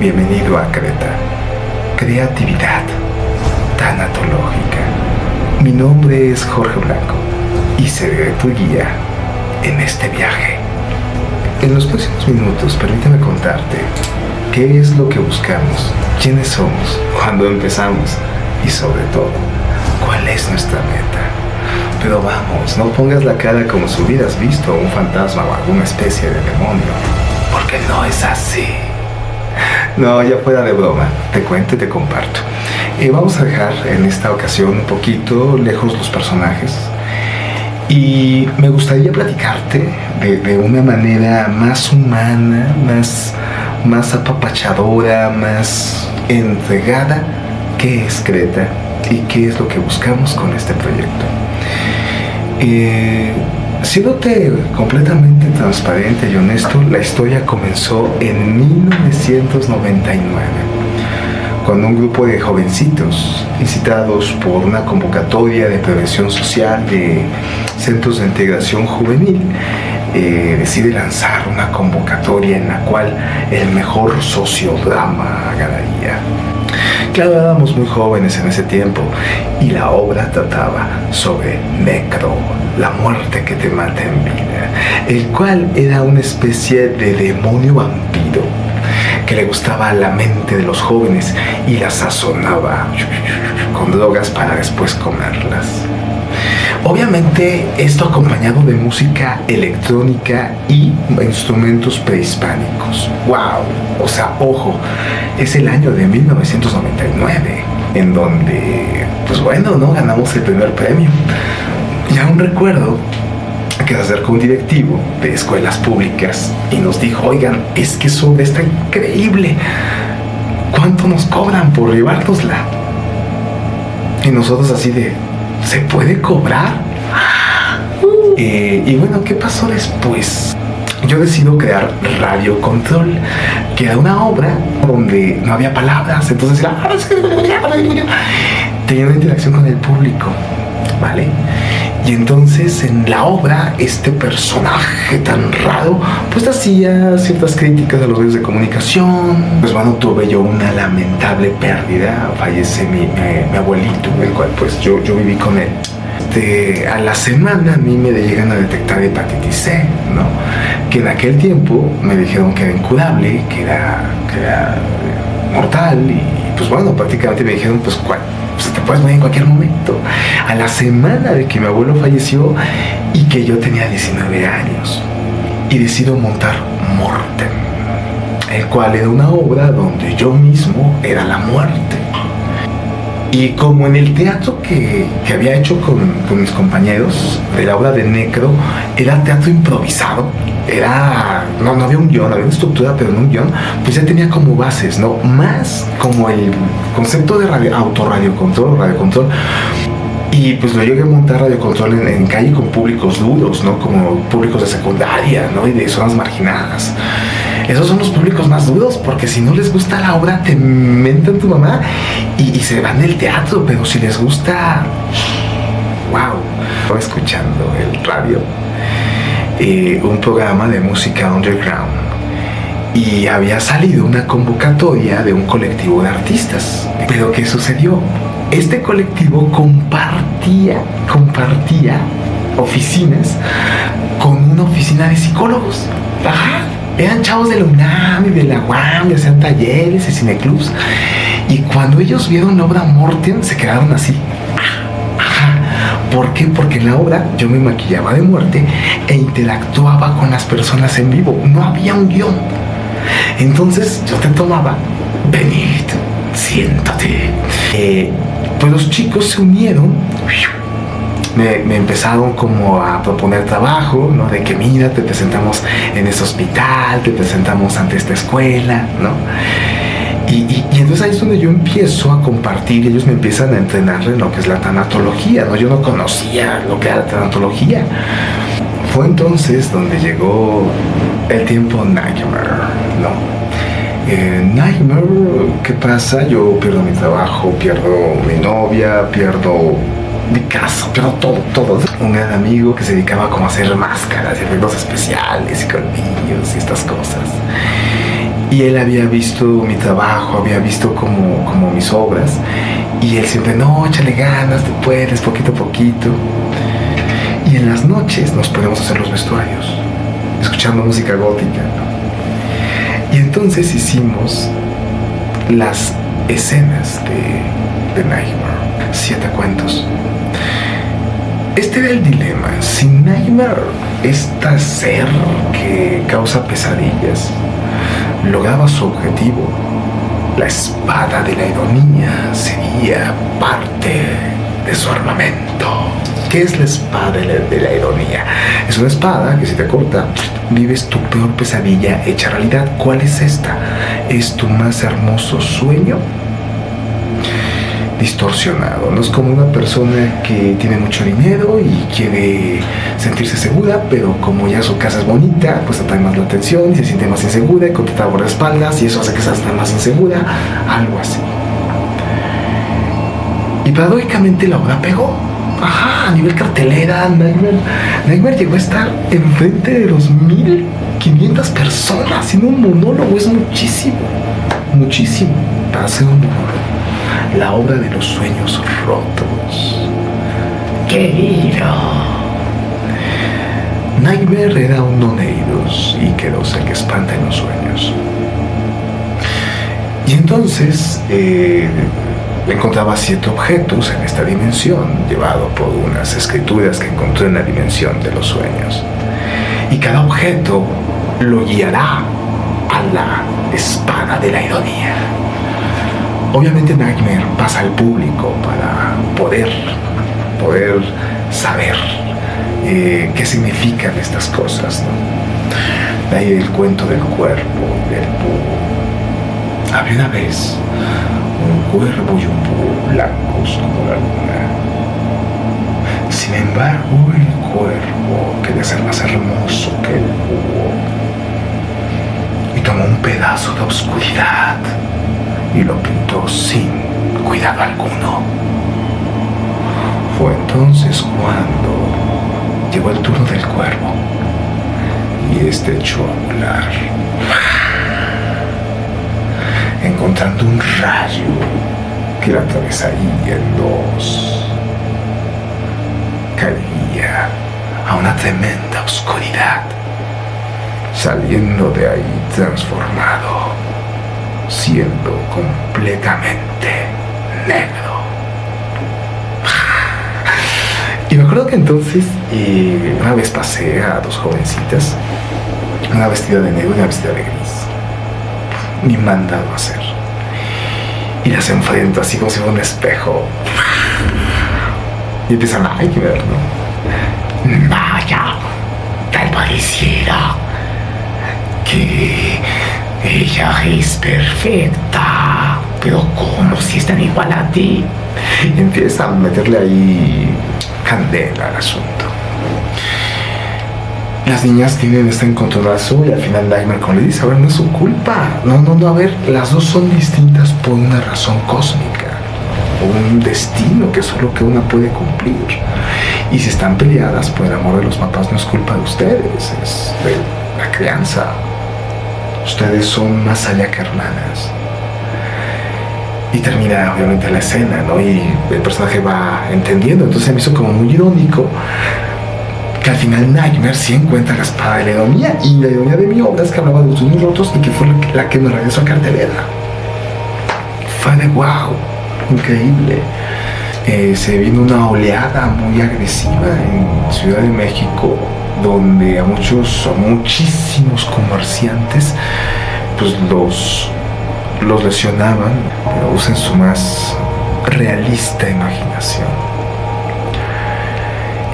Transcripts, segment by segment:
Bienvenido a Creta. Creatividad tanatológica. Mi nombre es Jorge Blanco y seré tu guía en este viaje. En los próximos minutos, permíteme contarte qué es lo que buscamos, quiénes somos, cuándo empezamos y sobre todo, cuál es nuestra meta. Pero vamos, no pongas la cara como si hubieras visto a un fantasma o alguna especie de demonio, porque no es así. No, ya fuera de broma, te cuento y te comparto. Vamos a dejar en esta ocasión un poquito lejos los personajes y me gustaría platicarte de una manera más humana, más apapachadora, más entregada qué es Creta y qué es lo que buscamos con este proyecto. Siéndote completamente transparente y honesto, la historia comenzó en 1999, cuando un grupo de jovencitos, incitados por una convocatoria de prevención social de centros de integración juvenil, decide lanzar una convocatoria en la cual el mejor sociodrama ganaría. Claro, éramos muy jóvenes en ese tiempo y la obra trataba sobre Necro, la muerte que te mata en vida, el cual era una especie de demonio vampiro que le gustaba la mente de los jóvenes y la sazonaba con drogas para después comerlas. Obviamente esto acompañado de música electrónica y instrumentos prehispánicos. ¡Wow! O sea, ojo, es el año de 1999, en donde, pues bueno, ¿no? Ganamos el primer premio. Y aún recuerdo que se acercó un directivo de escuelas públicas y nos dijo, oigan, es que eso está increíble. ¿Cuánto nos cobran por llevárnosla? Y nosotros así de, ¿se puede cobrar? Y bueno, ¿qué pasó después? Yo decido crear Radio Control, que era una obra donde no había palabras, entonces era tenía una interacción con el público, ¿vale? Y entonces en la obra este personaje tan raro pues hacía ciertas críticas a los medios de comunicación. Pues bueno, tuve yo una lamentable pérdida, fallece mi abuelito, el cual pues yo viví con él. A la semana a mí me llegan a detectar hepatitis C, ¿no? Que en aquel tiempo me dijeron que era incurable, que era mortal y pues bueno, prácticamente me dijeron pues te puedes morir en cualquier momento. A la semana de que mi abuelo falleció y que yo tenía 19 años y decido montar Mortem, el cual era una obra donde yo mismo era la muerte. Y como en el teatro que había hecho con mis compañeros de la obra de Necro, era teatro improvisado, no había un guión, había una estructura, pero no un guión, pues ya tenía como bases, ¿no? Más como el concepto de radiocontrol. Y pues lo llegué a montar radiocontrol en calle con públicos duros, ¿no? Como públicos de secundaria, ¿no? Y de zonas marginadas. Esos son los públicos más duros, porque si no les gusta la obra te mentan tu mamá y se van del teatro, pero si les gusta, wow. Estaba escuchando el radio, un programa de música underground, y había salido una convocatoria de un colectivo de artistas. Pero ¿qué sucedió? Este colectivo compartía oficinas con una oficina de psicólogos. Ajá. Eran chavos de la UNAM y de la UAM, y hacían talleres y cineclubs. Y cuando ellos vieron la obra Mortem, se quedaron así. Ajá. ¿Por qué? Porque en la obra yo me maquillaba de muerte e interactuaba con las personas en vivo. No había un guión. Entonces yo te tomaba, venid, siéntate. Pues los chicos se unieron. Me empezaron como a proponer trabajo, ¿no? De que mira, te presentamos en este hospital, te presentamos ante esta escuela, ¿no? Y entonces ahí es donde yo empiezo a compartir, ellos me empiezan a entrenar en lo que es la tanatología, ¿no? Yo no conocía lo que era la tanatología. Fue entonces donde llegó el tiempo Nightmare, ¿no? Nightmare, ¿qué pasa? Yo pierdo mi trabajo, pierdo mi novia, pierdo mi casa, pierdo todo. Un gran amigo que se dedicaba como a hacer máscaras y efectos especiales y colmillos y estas cosas. Y él había visto mi trabajo, había visto como mis obras. Y él siempre, no, échale ganas, tú puedes, poquito a poquito. Y en las noches nos ponemos a hacer los vestuarios, escuchando música gótica. Y entonces hicimos las escenas de Nightmare, 7 cuentos. Este era el dilema. Si Nightmare, este ser que causa pesadillas, lograba su objetivo, la espada de la ironía sería parte de su armamento. ¿Qué es la espada de la ironía? Es una espada que si te corta, vives tu peor pesadilla hecha realidad. ¿Cuál es esta? Es tu más hermoso sueño distorsionado. No es como una persona que tiene mucho dinero y quiere sentirse segura, pero como ya su casa es bonita, pues atrae más la atención y se siente más insegura y contrata guardaespaldas y eso hace que se esté más insegura, algo así. Y paradójicamente la obra pegó. Ajá, a nivel cartelera, Nightmare llegó a estar enfrente de los 1500 personas haciendo un monólogo. Es muchísimo, muchísimo para hacer un monólogo. La obra de los sueños rotos. Querido. Nightmare era un non-eidos y quedó ser que espanta en los sueños. Y entonces encontraba 7 objetos en esta dimensión, llevado por unas escrituras que encontré en la dimensión de los sueños. Y cada objeto lo guiará a la espada de la ironía. Obviamente Nightmare pasa al público para poder saber qué significan estas cosas, ¿no? De ahí el cuento del cuervo y del búho. Había una vez un cuervo y un búho blancos como la luna. Sin embargo, el cuervo quería ser más hermoso que el búho y tomó un pedazo de oscuridad y lo pintó sin cuidado alguno. Fue entonces cuando llegó el turno del cuervo y este echó a volar, encontrando un rayo que la atravesaría en 2. Caería a una tremenda oscuridad, saliendo de ahí transformado, siendo completamente negro. Y me acuerdo que entonces una vez pasé a 2 jovencitas, una vestida de negro y una vestida de gris, ni mandado a hacer, y las enfrento así como si fuera un espejo y empiezan a ver, ¿no? Vaya, tal pareciera que ella es perfecta, pero ¿cómo si es tan igual a ti? Y empieza a meterle ahí candela al asunto. Las niñas tienen este encontronazo y al final Nightmare, como le dice, a ver, no es su culpa. No, a ver, las dos son distintas por una razón cósmica, o un destino que solo que una puede cumplir. Y si están peleadas por el amor de los papás, no es culpa de ustedes, es de la crianza. Ustedes son más allá que hermanas. Y termina obviamente la escena, ¿no? Y el personaje va entendiendo. Entonces me hizo como muy irónico que al final Nightmare sí encuentra la espada de la ironía. Y la ironía de mi obra es que hablaba de los sueños rotos y que fue la que me regresó a cartelera. Fue de wow, increíble. Se vino una oleada muy agresiva en Ciudad de México, donde a muchísimos comerciantes pues los lesionaban, pero usen su más realista imaginación.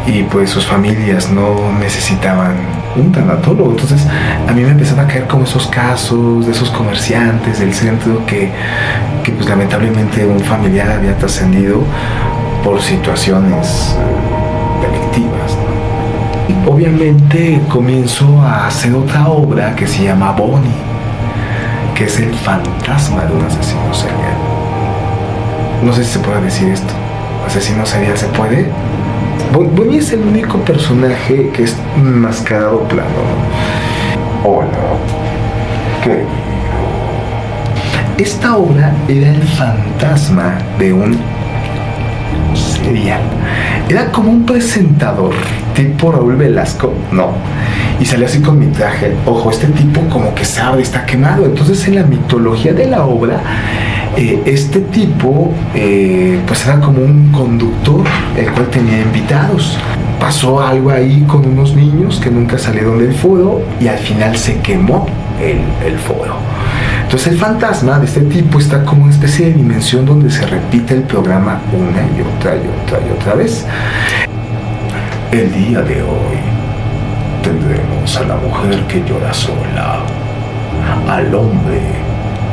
Y pues sus familias no necesitaban un tanatólogo. Entonces a mí me empezaron a caer como esos casos de esos comerciantes del centro que pues lamentablemente un familiar había trascendido por situaciones delictivas, ¿no? Y obviamente comienzo a hacer otra obra que se llama Bonnie, que es el fantasma de un asesino serial. No sé si se puede decir esto. ¿Asesino serial se puede? Bonnie es el único personaje que es enmascarado plano, ¿no? Hola, querido. esta obra era el fantasma de un serial. Era como un presentador, tipo Raúl Velasco, ¿no? Y salió así con mi traje. Ojo, este tipo como que sabe, está quemado. Entonces en la mitología de la obra, este tipo pues era como un conductor, el cual tenía invitados. Pasó algo ahí con unos niños que nunca salieron del foro y al final se quemó el foro. Entonces el fantasma de este tipo está como una especie de dimensión donde se repite el programa una y otra y otra y otra vez. El día de hoy tendremos a la mujer que llora sola, al hombre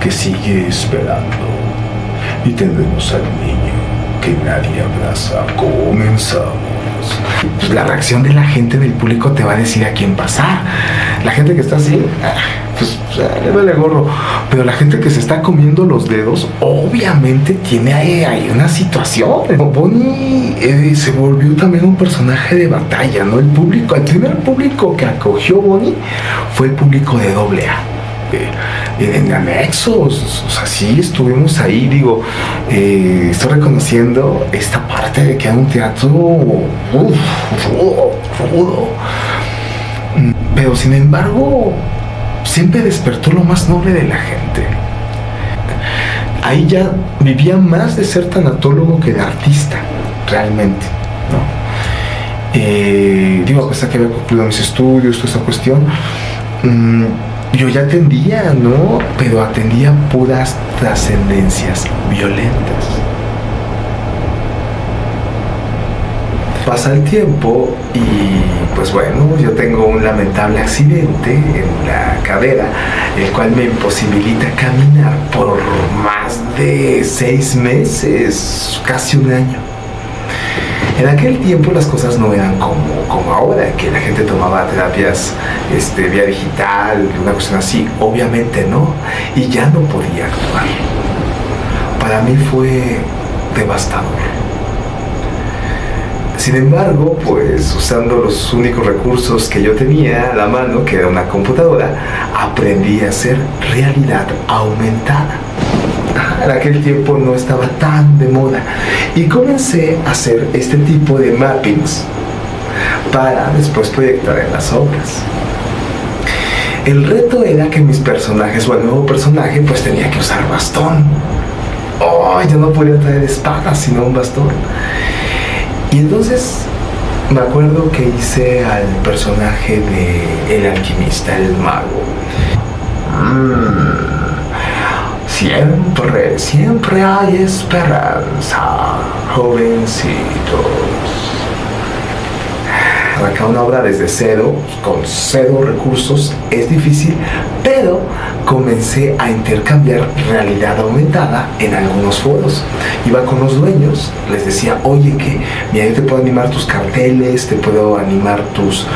que sigue esperando y tendremos al niño que nadie abraza. Comenzamos. Pues la reacción de la gente del público te va a decir a quién pasar. La gente que está así, pues le duele gorro. Pero la gente que se está comiendo los dedos, obviamente tiene ahí una situación. Bonnie se volvió también un personaje de batalla, ¿no? El primer público que acogió Bonnie fue el público de AA. En anexos, o sea, sí estuvimos ahí, digo, estoy reconociendo esta parte de que era un teatro rudo, pero sin embargo siempre despertó lo más noble de la gente. Ahí ya vivía más de ser tanatólogo que de artista, realmente, ¿no? Digo, a pesar que había concluido mis estudios, toda esta cuestión, yo ya atendía, ¿no? Pero atendía puras trascendencias violentas. Pasa el tiempo y pues bueno, yo tengo un lamentable accidente en la cadera, el cual me imposibilita caminar por más de 6 meses, casi un año. En aquel tiempo las cosas no eran como ahora, que la gente tomaba terapias vía digital, una cuestión así. Obviamente no, y ya no podía actuar. Para mí fue devastador. Sin embargo, pues usando los únicos recursos que yo tenía a la mano, que era una computadora, aprendí a hacer realidad aumentada. En aquel tiempo no estaba tan de moda y comencé a hacer este tipo de mappings para después proyectar en las obras. El reto era que mis personajes o el nuevo personaje pues tenía que usar bastón. Yo no podía traer espada sino un bastón. Y entonces me acuerdo que hice al personaje de el alquimista, el mago. Siempre hay esperanza, jovencitos. Arrancar una obra desde cero, con 0 recursos, es difícil, pero comencé a intercambiar realidad aumentada en algunos foros. Iba con los dueños, les decía, oye, que mira, yo te puedo animar tus carteles, te puedo animar tus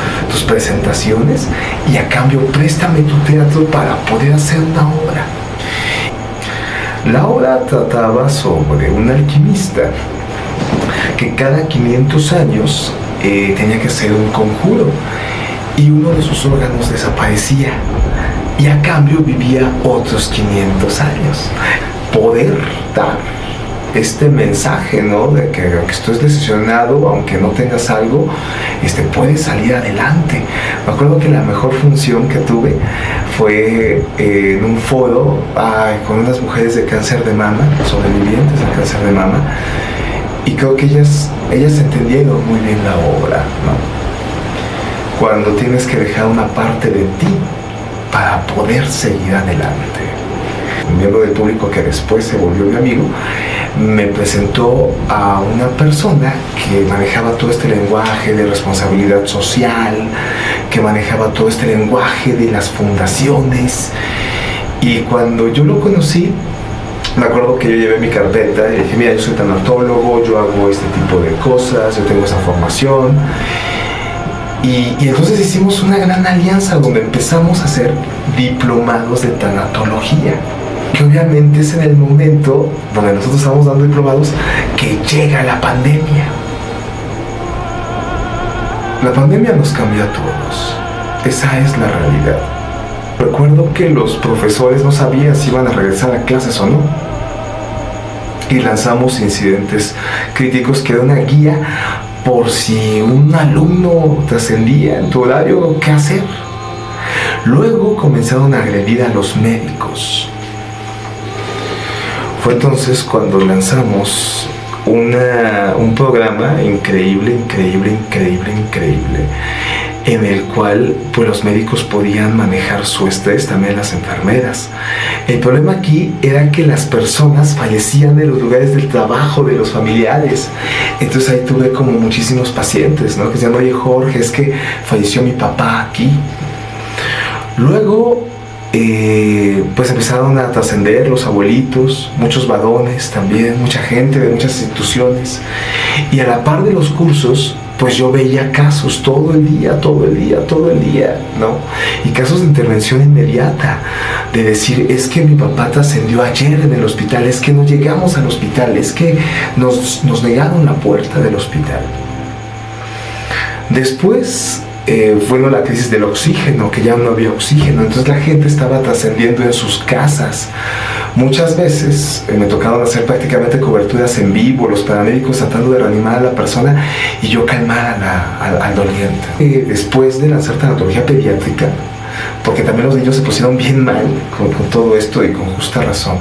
presentaciones, y a cambio préstame tu teatro para poder hacer una obra. La obra trataba sobre un alquimista que cada 500 años tenía que hacer un conjuro y uno de sus órganos desaparecía y a cambio vivía otros 500 años. Poder dar este mensaje, ¿no? De que aunque estés lesionado, aunque no tengas algo, puedes salir adelante. Me acuerdo que la mejor función que tuve fue en un foro con unas mujeres de cáncer de mama, sobrevivientes de cáncer de mama, y creo que ellas entendieron muy bien la obra, ¿no? Cuando tienes que dejar una parte de ti para poder seguir adelante. Un miembro del público que después se volvió mi amigo me presentó a una persona que manejaba todo este lenguaje de responsabilidad social, que manejaba todo este lenguaje de las fundaciones, y cuando yo lo conocí, me acuerdo que yo llevé mi carpeta y dije, mira, yo soy tanatólogo, yo hago este tipo de cosas, yo tengo esa formación. Y entonces hicimos una gran alianza donde empezamos a hacer diplomados de tanatología. Que obviamente es en el momento donde nosotros estamos dando diplomados que llega la pandemia. La pandemia nos cambió a todos. Esa es la realidad. Recuerdo que los profesores no sabían si iban a regresar a clases o no. Y lanzamos incidentes críticos, que era una guía por si un alumno trascendía en tu horario, ¿qué hacer? Luego comenzaron a agredir a los médicos. Fue entonces cuando lanzamos un programa increíble, en el cual pues los médicos podían manejar su estrés, también las enfermeras. El problema aquí era que las personas fallecían de los lugares del trabajo, de los familiares. Entonces ahí tuve como muchísimos pacientes, ¿no? Que decían, oye Jorge, es que falleció mi papá aquí. Luego pues empezaron a trascender los abuelitos, muchos varones también, mucha gente de muchas instituciones. Y a la par de los cursos, pues yo veía casos todo el día, ¿no? Y casos de intervención inmediata, de decir, es que mi papá trascendió ayer en el hospital, es que no llegamos al hospital, es que nos negaron la puerta del hospital. Después, bueno, la crisis del oxígeno, que ya no había oxígeno, entonces la gente estaba trascendiendo en sus casas. Muchas veces me tocaron hacer prácticamente coberturas en vivo, los paramédicos tratando de reanimar a la persona y yo calmar al doliente. Después de lanzar tanatología pediátrica, porque también los niños se pusieron bien mal con todo esto y con justa razón,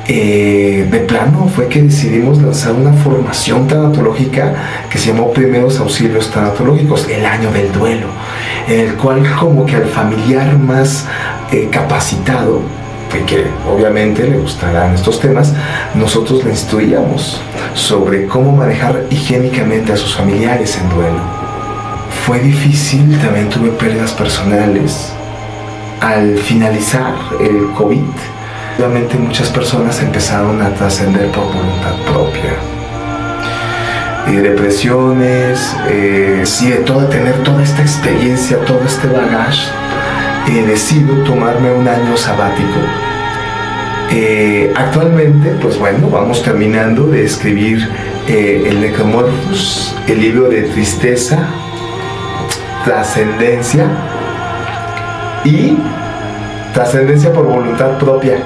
de plano fue que decidimos lanzar una formación tanatológica que se llamó Primeros Auxilios Tanatológicos, el año del duelo, en el cual como que al familiar más capacitado, que obviamente le gustarán estos temas, nosotros le instruíamos sobre cómo manejar higiénicamente a sus familiares en duelo. Fue difícil, también tuve pérdidas personales. Al finalizar el COVID, obviamente muchas personas empezaron a trascender por voluntad propia. Depresiones, sí, de tener toda esta experiencia, todo este bagaje, decido tomarme un año sabático. Actualmente, pues bueno, vamos terminando de escribir el Necromorphus, el libro de tristeza, trascendencia y trascendencia por voluntad propia.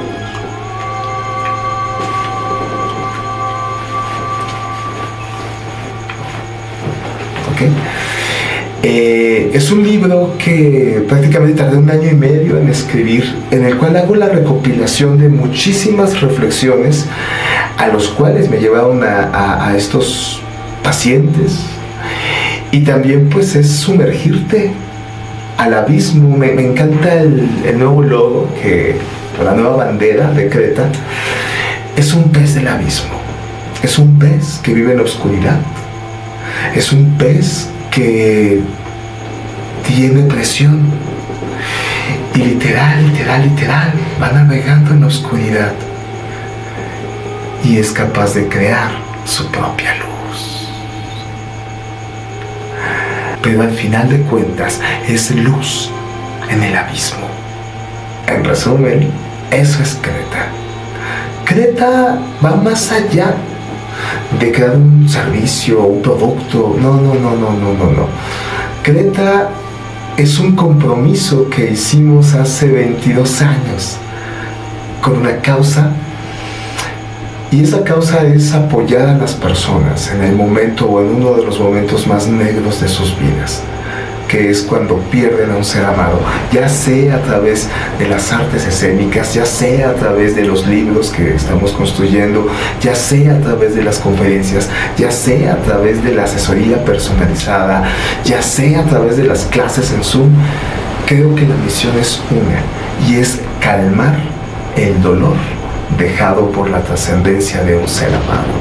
¿Okay? Es un libro que prácticamente tardé 1 año y medio en escribir, en el cual hago la recopilación de muchísimas reflexiones a los cuales me llevaron a estos pacientes, y también pues es sumergirte al abismo. Me encanta el nuevo logo, la nueva bandera de Creta. Es un pez del abismo, es un pez que vive en la oscuridad, es un pez que tiene presión y literal va navegando en la oscuridad y es capaz de crear su propia luz. Pero al final de cuentas es luz en el abismo. En resumen, eso es Creta. Creta va más allá de crear un servicio, un producto. No. Creta es un compromiso que hicimos hace 22 años con una causa, y esa causa es apoyar a las personas en el momento o en uno de los momentos más negros de sus vidas, que es cuando pierden a un ser amado, ya sea a través de las artes escénicas, ya sea a través de los libros que estamos construyendo, ya sea a través de las conferencias, ya sea a través de la asesoría personalizada, ya sea a través de las clases en Zoom. Creo que la misión es una, y es calmar el dolor dejado por la trascendencia de un ser amado.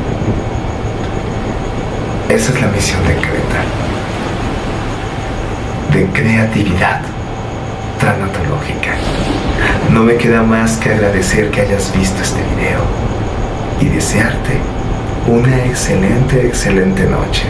Esa es la misión de Creta, de creatividad tanatológica. No me queda más que agradecer que hayas visto este video y desearte una excelente noche.